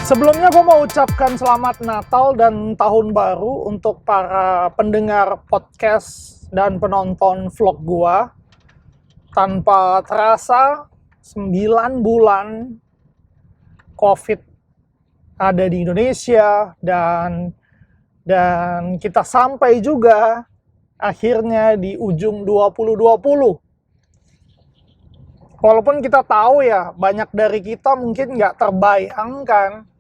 Sebelumnya gue mau ucapkan selamat Natal dan Tahun Baru untuk para pendengar podcast dan penonton vlog gue. Tanpa terasa, 9 bulan COVID ada di Indonesia dan kita sampai juga akhirnya di ujung 2020. Walaupun kita tahu ya, banyak dari kita mungkin nggak terbayangkan.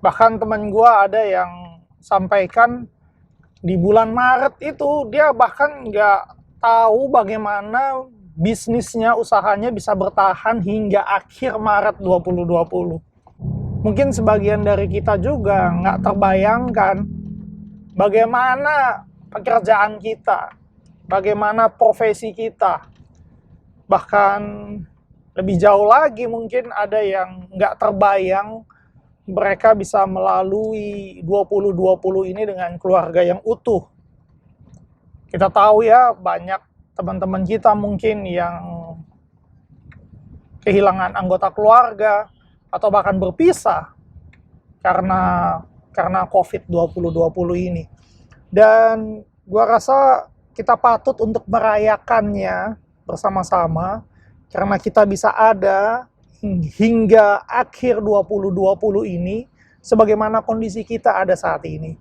Bahkan teman gue ada yang sampaikan di bulan Maret itu dia bahkan nggak tahu bagaimana bisnisnya, usahanya bisa bertahan hingga akhir Maret 2020. Mungkin sebagian dari kita juga nggak terbayangkan bagaimana pekerjaan kita, bagaimana profesi kita. Bahkan lebih jauh lagi mungkin ada yang nggak terbayang mereka bisa melalui 2020 ini dengan keluarga yang utuh. Kita tahu ya, banyak teman-teman kita mungkin yang kehilangan anggota keluarga atau bahkan berpisah karena COVID-2020 ini. Dan gua rasa kita patut untuk merayakannya bersama-sama karena kita bisa ada hingga akhir 2020 ini sebagaimana kondisi kita ada saat ini.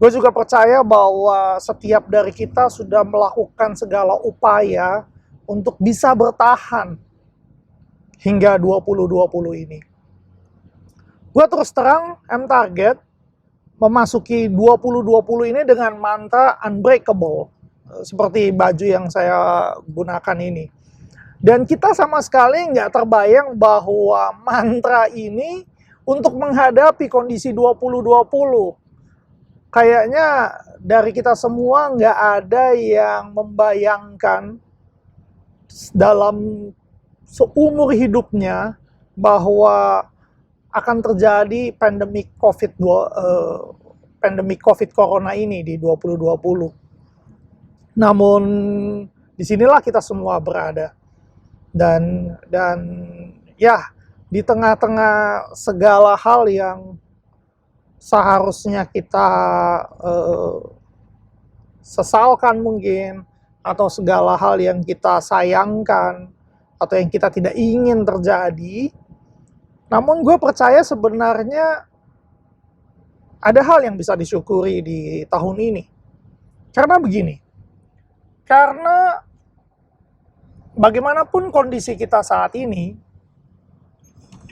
Gue juga percaya bahwa setiap dari kita sudah melakukan segala upaya untuk bisa bertahan hingga 2020 ini. Gue terus terang target memasuki 2020 ini dengan mantra unbreakable, seperti baju yang saya gunakan ini. Dan kita sama sekali nggak terbayang bahwa mantra ini untuk menghadapi kondisi 2020. Kayaknya dari kita semua nggak ada yang membayangkan dalam seumur hidupnya bahwa akan terjadi pandemi COVID Corona ini di 2020. Namun disinilah kita semua berada. Dan ya, di tengah-tengah segala hal yang seharusnya kita sesalkan mungkin, atau segala hal yang kita sayangkan atau yang kita tidak ingin terjadi, namun gue percaya sebenarnya ada hal yang bisa disyukuri di tahun ini. Karena begini, karena bagaimanapun kondisi kita saat ini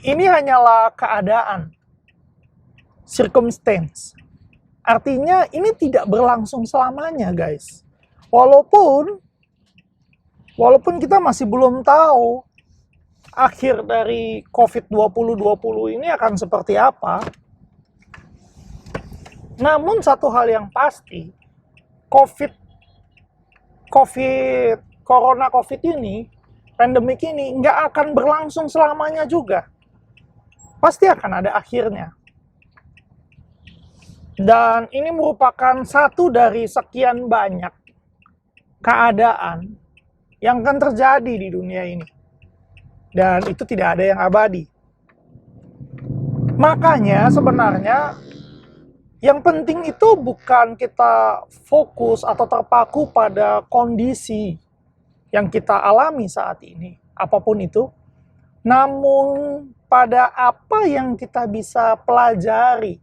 hanyalah keadaan, circumstance. Artinya ini tidak berlangsung selamanya, guys. Walaupun kita masih belum tahu akhir dari COVID-2020 ini akan seperti apa. Namun satu hal yang pasti, Corona COVID ini, pandemik ini nggak akan berlangsung selamanya juga. Pasti akan ada akhirnya. Dan ini merupakan satu dari sekian banyak keadaan yang akan terjadi di dunia ini. Dan itu tidak ada yang abadi. Makanya sebenarnya yang penting itu bukan kita fokus atau terpaku pada kondisi yang kita alami saat ini, apapun itu, namun pada apa yang kita bisa pelajari,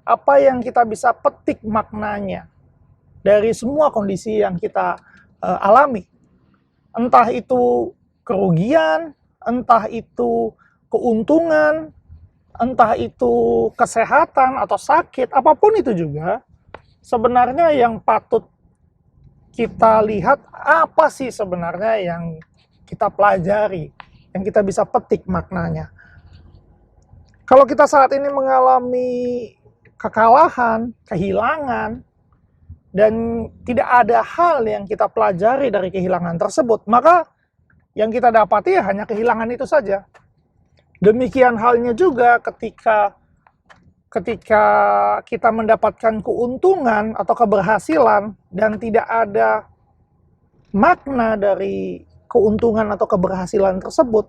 apa yang kita bisa petik maknanya dari semua kondisi yang kita alami. Entah itu kerugian, entah itu keuntungan, entah itu kesehatan atau sakit, apapun itu juga, sebenarnya yang patut kita lihat apa sih sebenarnya yang kita pelajari, yang kita bisa petik maknanya. Kalau kita saat ini mengalami kekalahan, kehilangan, dan tidak ada hal yang kita pelajari dari kehilangan tersebut, maka yang kita dapati hanya kehilangan itu saja. Demikian halnya juga ketika kita mendapatkan keuntungan atau keberhasilan dan tidak ada makna dari keuntungan atau keberhasilan tersebut,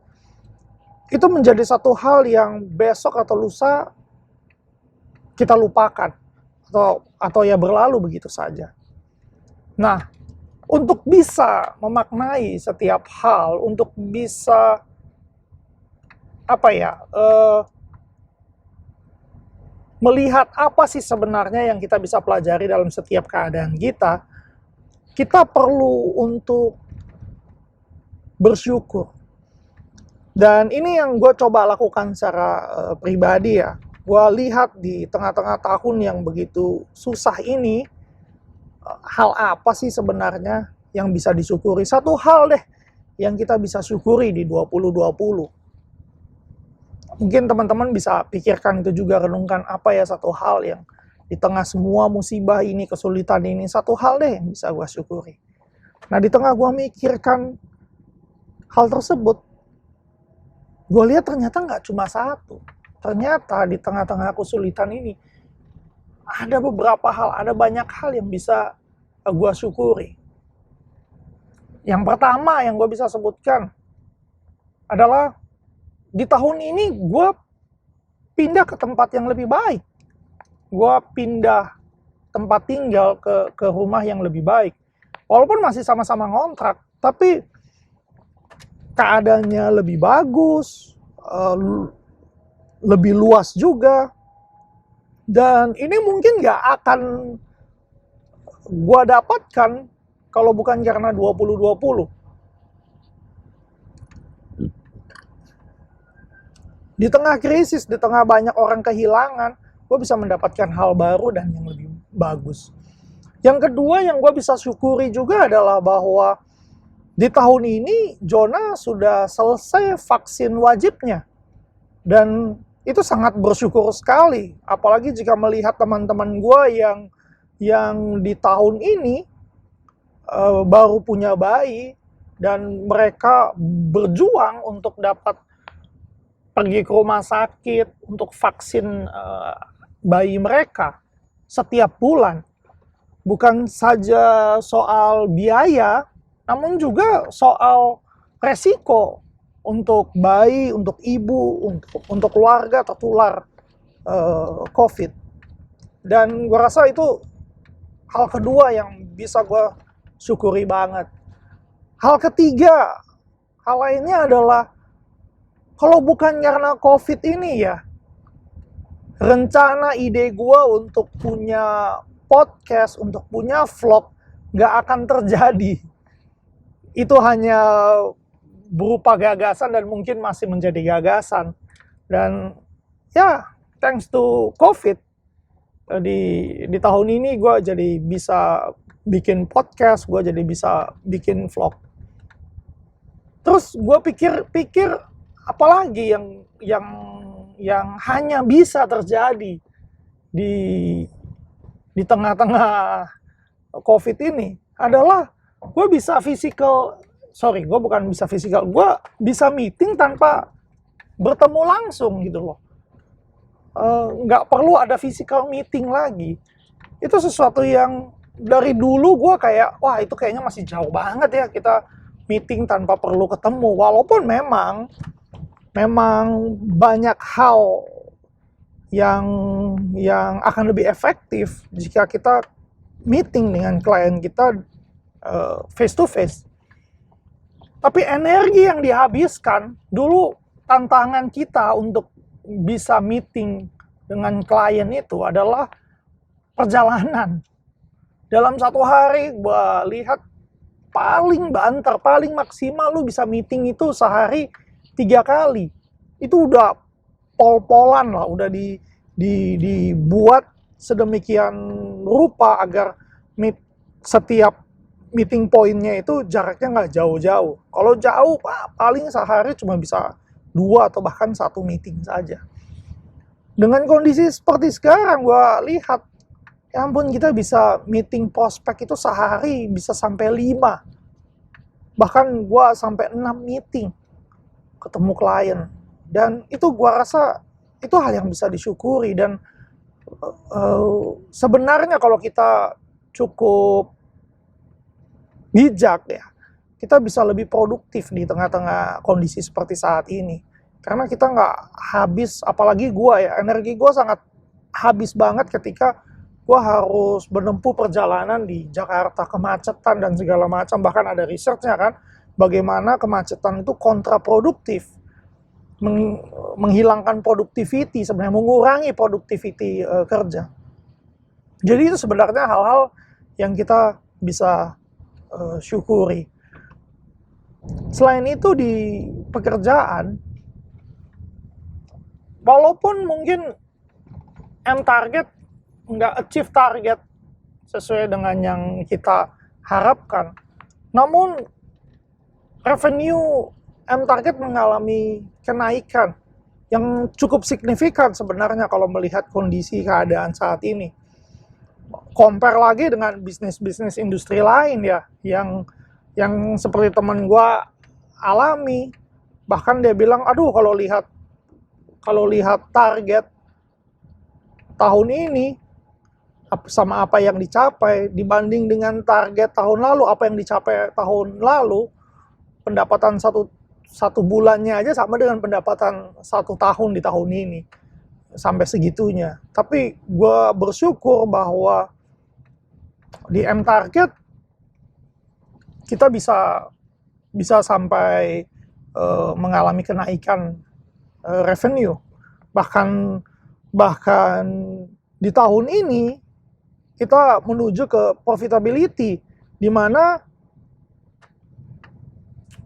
itu menjadi satu hal yang besok atau lusa kita lupakan atau ya berlalu begitu saja. Nah, untuk bisa memaknai setiap hal, untuk bisa melihat apa sih sebenarnya yang kita bisa pelajari dalam setiap keadaan kita, kita perlu untuk bersyukur. Dan ini yang gue coba lakukan secara pribadi ya. Gue lihat di tengah-tengah tahun yang begitu susah ini, hal apa sih sebenarnya yang bisa disyukuri? Satu hal deh yang kita bisa syukuri di 2020. Mungkin teman-teman bisa pikirkan itu juga, renungkan apa ya satu hal yang di tengah semua musibah ini, kesulitan ini, satu hal deh yang bisa gue syukuri. Nah, di tengah gue mikirkan hal tersebut, gue lihat ternyata nggak cuma satu. Ternyata di tengah-tengah kesulitan ini, ada beberapa hal, ada banyak hal yang bisa gue syukuri. Yang pertama yang gue bisa sebutkan adalah di tahun ini gue pindah ke tempat yang lebih baik. Gue pindah tempat tinggal ke rumah yang lebih baik. Walaupun masih sama-sama ngontrak, tapi keadaannya lebih bagus, lebih luas juga. Dan ini mungkin gak akan gue dapatkan kalau bukan karena 2020. Di tengah krisis, di tengah banyak orang kehilangan, gue bisa mendapatkan hal baru dan yang lebih bagus. Yang kedua yang gue bisa syukuri juga adalah bahwa di tahun ini Jonah sudah selesai vaksin wajibnya. Dan itu sangat bersyukur sekali. Apalagi jika melihat teman-teman gue yang di tahun ini baru punya bayi dan mereka berjuang untuk dapat pergi ke rumah sakit untuk vaksin bayi mereka setiap bulan. Bukan saja soal biaya, namun juga soal resiko untuk bayi, untuk ibu, untuk keluarga tertular COVID. Dan gue rasa itu hal kedua yang bisa gue syukuri banget. Hal ketiga, hal lainnya adalah kalau bukan karena COVID ini ya, rencana ide gue untuk punya podcast, untuk punya vlog, gak akan terjadi. Itu hanya berupa gagasan dan mungkin masih menjadi gagasan. Dan ya, thanks to COVID, di tahun ini gue jadi bisa bikin podcast, gue jadi bisa bikin vlog. Terus gue pikir apalagi yang hanya bisa terjadi di tengah-tengah COVID ini adalah gue bisa gue bisa meeting tanpa bertemu langsung gitu loh. Nggak perlu ada physical meeting lagi. Itu sesuatu yang dari dulu gue kayak, wah itu kayaknya masih jauh banget ya kita meeting tanpa perlu ketemu. Walaupun memang banyak hal yang akan lebih efektif jika kita meeting dengan klien kita face to face. Tapi energi yang dihabiskan dulu, tantangan kita untuk bisa meeting dengan klien itu adalah perjalanan. Dalam satu hari gue lihat paling banter, paling maksimal lu bisa meeting itu sehari 3 kali. Itu udah pol-polan lah, udah dibuat sedemikian rupa agar setiap meeting pointnya itu jaraknya nggak jauh-jauh. Kalau jauh, paling sehari cuma bisa 2 atau bahkan 1 meeting saja. Dengan kondisi seperti sekarang, gue lihat, ya ampun, kita bisa meeting prospek itu sehari bisa sampai 5. Bahkan gue sampai 6 meeting ketemu klien. Dan itu gue rasa itu hal yang bisa disyukuri. Dan sebenarnya kalau kita cukup bijak ya, kita bisa lebih produktif di tengah-tengah kondisi seperti saat ini. Karena kita nggak habis, apalagi gue ya, energi gue sangat habis banget ketika gue harus menempuh perjalanan di Jakarta, kemacetan dan segala macam. Bahkan ada researchnya kan, bagaimana kemacetan itu kontraproduktif, menghilangkan productivity, sebenarnya mengurangi productivity kerja. Jadi itu sebenarnya hal-hal yang kita bisa syukuri. Selain itu di pekerjaan, walaupun mungkin target nggak achieve target sesuai dengan yang kita harapkan, namun revenue target mengalami kenaikan yang cukup signifikan sebenarnya kalau melihat kondisi keadaan saat ini. Compare lagi dengan bisnis-bisnis industri lain ya, yang seperti teman gue alami. Bahkan dia bilang, aduh kalau lihat target tahun ini sama apa yang dicapai dibanding dengan target tahun lalu, apa yang dicapai tahun lalu, pendapatan satu bulannya aja sama dengan pendapatan 1 tahun di tahun ini, sampai segitunya. Tapi gue bersyukur bahwa di target kita bisa sampai mengalami kenaikan revenue. Bahkan di tahun ini kita menuju ke profitability, di mana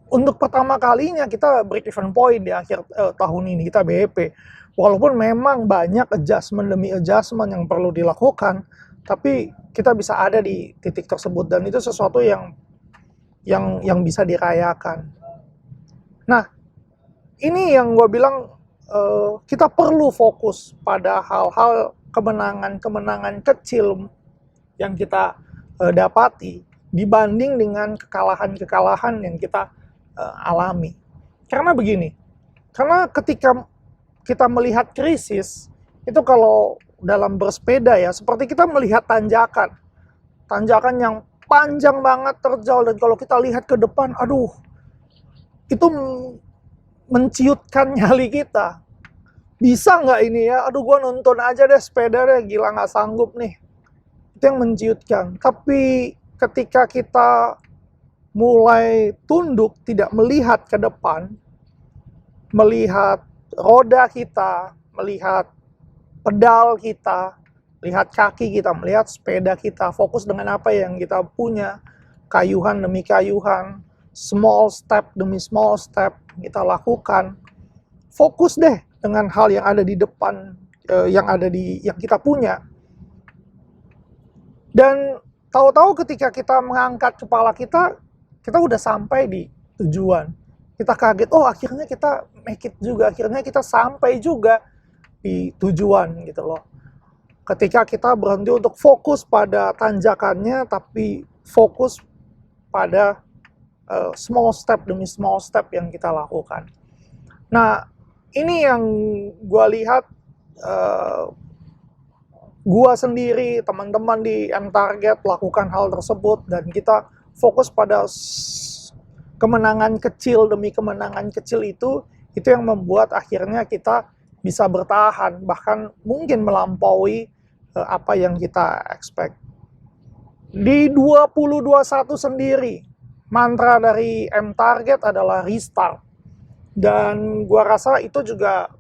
untuk pertama kalinya kita break even point di akhir tahun ini, kita BEP. Walaupun memang banyak adjustment demi adjustment yang perlu dilakukan, tapi kita bisa ada di titik tersebut, dan itu sesuatu yang bisa dirayakan. Nah, ini yang gue bilang, kita perlu fokus pada hal-hal kemenangan-kemenangan kecil yang kita dapati dibanding dengan kekalahan-kekalahan yang kita alami. Karena begini, karena ketika kita melihat krisis, itu kalau dalam bersepeda ya, seperti kita melihat tanjakan yang panjang banget terjal, dan kalau kita lihat ke depan, aduh, itu menciutkan nyali kita. Bisa nggak ini ya, aduh gua nonton aja deh sepeda deh, gila nggak sanggup nih. Itu yang menciutkan. Tapi ketika kita mulai tunduk, tidak melihat ke depan, melihat roda kita, melihat pedal kita, lihat kaki kita, melihat sepeda kita, fokus dengan apa yang kita punya, kayuhan demi kayuhan, small step demi small step kita lakukan. Fokus deh dengan hal yang ada di depan, yang kita punya. Dan tahu-tahu ketika kita mengangkat kepala kita udah sampai di tujuan. Kita kaget, oh akhirnya kita make it juga, akhirnya kita sampai juga di tujuan gitu loh. Ketika kita berhenti untuk fokus pada tanjakannya, tapi fokus pada small step demi small step yang kita lakukan. Nah, ini yang gue lihat, gue sendiri, teman-teman di target lakukan hal tersebut, dan kita fokus pada kemenangan kecil demi kemenangan kecil itu yang membuat akhirnya kita bisa bertahan, bahkan mungkin melampaui apa yang kita expect. Di 2021 sendiri, mantra dari target adalah restart. Dan gua rasa itu juga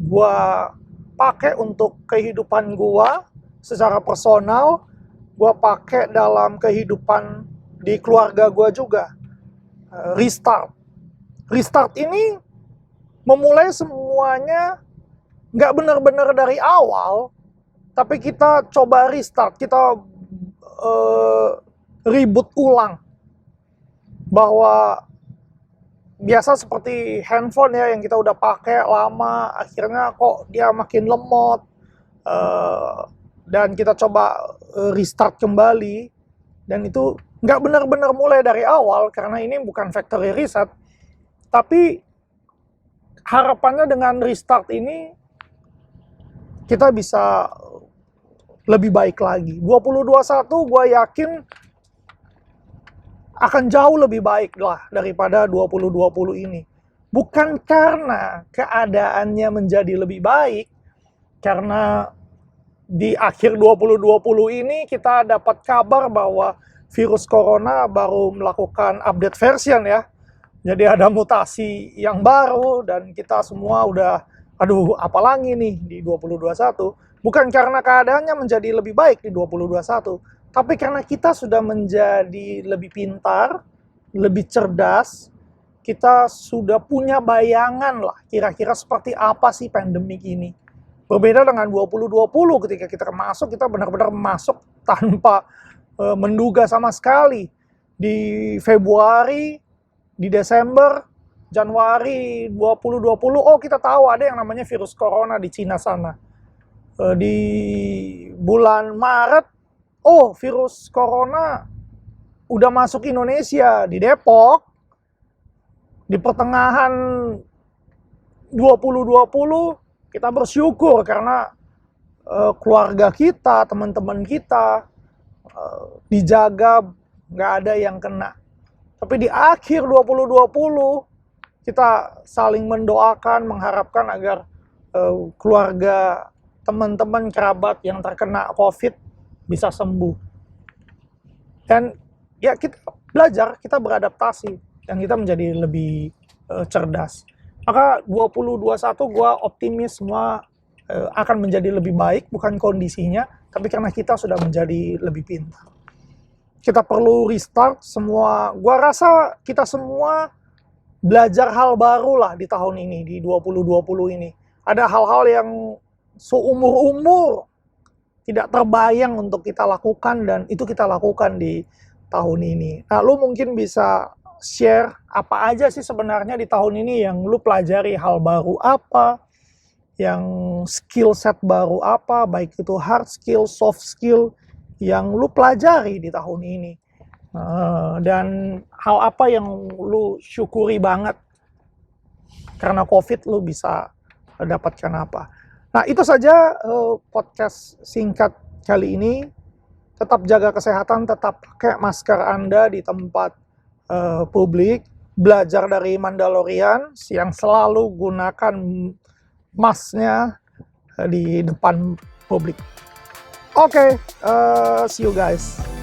gua pakai untuk kehidupan gua secara personal, gua pakai dalam kehidupan di keluarga gua juga. Restart ini memulai semuanya nggak benar-benar dari awal, tapi kita coba restart, kita reboot ulang. Bahwa biasa seperti handphone ya, yang kita udah pakai lama, akhirnya kok dia makin lemot, dan kita coba restart kembali, dan itu nggak benar-benar mulai dari awal, karena ini bukan factory reset. Tapi harapannya dengan restart ini kita bisa lebih baik lagi. 2021 gue yakin akan jauh lebih baik lah daripada 2020 ini. Bukan karena keadaannya menjadi lebih baik, karena di akhir 2020 ini kita dapat kabar bahwa virus corona baru melakukan update version ya. Jadi ada mutasi yang baru dan kita semua udah, aduh apalagi nih di 2021. Bukan karena keadaannya menjadi lebih baik di 2021, tapi karena kita sudah menjadi lebih pintar, lebih cerdas, kita sudah punya bayangan lah kira-kira seperti apa sih pandemik ini. Berbeda dengan 2020 ketika kita masuk, kita benar-benar masuk tanpa menduga sama sekali. Di Februari, di Desember, Januari 2020, oh kita tahu ada yang namanya virus corona di Cina sana. Di bulan Maret, oh virus corona udah masuk Indonesia, di Depok. Di pertengahan 2020 kita bersyukur karena keluarga kita, teman-teman kita dijaga, nggak ada yang kena. Tapi di akhir 2020 kita saling mendoakan, mengharapkan agar keluarga, teman-teman, kerabat yang terkena COVID bisa sembuh. Dan ya kita belajar, kita beradaptasi. Dan kita menjadi lebih cerdas. Maka 2021 gue optimis semua akan menjadi lebih baik, bukan kondisinya, tapi karena kita sudah menjadi lebih pintar. Kita perlu restart semua. Gue rasa kita semua belajar hal baru lah di tahun ini, di 2020 ini. Ada hal-hal yang seumur-umur tidak terbayang untuk kita lakukan, dan itu kita lakukan di tahun ini. Nah, lu mungkin bisa share apa aja sih sebenarnya di tahun ini yang lu pelajari, hal baru apa, yang skill set baru apa, baik itu hard skill, soft skill yang lu pelajari di tahun ini. Dan hal apa yang lu syukuri banget karena COVID lu bisa dapatkan apa. Nah itu saja podcast singkat kali ini. Tetap jaga kesehatan, tetap pakai masker Anda di tempat publik, belajar dari Mandalorian yang selalu gunakan masknya di depan publik. Oke, see you guys.